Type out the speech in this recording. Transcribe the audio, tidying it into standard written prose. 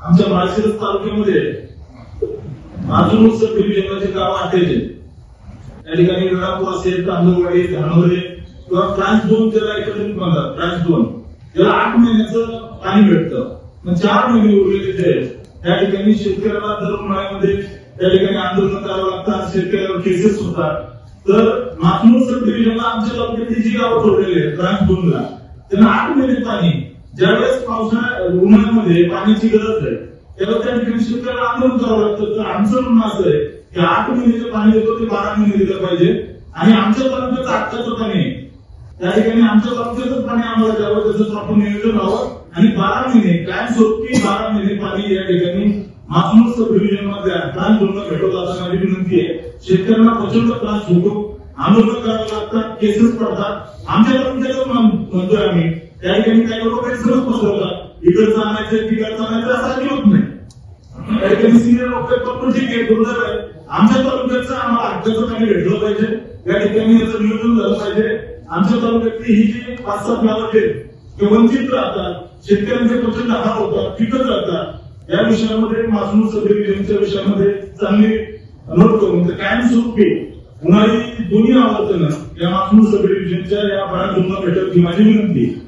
आमच्या माळशिरस तालुक्यामध्ये अजून सब डिव्हिजनचे गाव असायचे। त्या ठिकाणी रडापूर असेल, तांदूळवाडी, धानोरे किंवा ब्रांच 2 त्याला एकत्रित म्हणतात। ब्रांच 2 त्याला 8 महिन्याचं पाणी भेटतं, मग 4 महिने उरलेले जे त्या ठिकाणी शेतकऱ्याला दर उन्हाळ्यामध्ये त्या ठिकाणी आंदोलन करावं लागतं, शेतकऱ्यावर केसेस होतात। तर मातनूर सब डिव्हिजनला आमच्या तालुक्यातली जी गावं जोडलेली आहेत ब्रांच 2 ला त्यांना 8 महिने पाणी, ज्यावेळेस उन्हाळ्यामध्ये पाण्याची गरज आहे त्याला त्या ठिकाणी शेतकऱ्याला आंदोलन करावं लागतं। तर आमचं म्हणणं असं आहे की 8 महिन्याचं पाणी देतो ते 12 महिने दिलं पाहिजे आणि आमच्या तालुक्याचं आत्ताचं पाणी त्या ठिकाणी आमच्या तालुक्याचं पाणी आम्हाला द्यावं, त्याचं प्रॉपर नियोजन व्हावं आणि 12 महिने कायमस्वरूपी 12 महिने पाणी या ठिकाणी मातनूर सब डिव्हिजन मध्ये ब्रांच 2 ला भेटवलं असं माझी विनंती आहे। शेतकऱ्यांना प्रचंड त्रास होतो, आंदोलन करावं लागतात, केसेस पडतात। आमच्या तालुक्याचं म्हणतोय आम्ही त्या ठिकाणी काही लोक गैरसमज पसरवतात, इकडचं आणायचं तिकडचं आणायचं असं अजिबात नाही। त्या ठिकाणी सिनियर लोक पण ठीक आहे, दुर्दैव आहे। आमच्या तालुक्याचं आम्हाला हक्काचं पाणी भेटलं पाहिजे, या ठिकाणी याचं नियोजन झालं पाहिजे। आमच्या तालुक्यातली ही जी 5-7 गावं आहेत ते वंचित राहतात, शेतकऱ्यांचे प्रचंड हाल होतात, पिकत राहतात। या विषयामध्ये मातनूर सब डिव्हिजनच्या विषयामध्ये चांगली नोट करून कायमस्वरूपी उन्हाळी दोन्ही आवर्तनं या मातनूर सब डिव्हिजनच्या या ब्रांच 2 ला भेटत ही माझी विनंती आहे।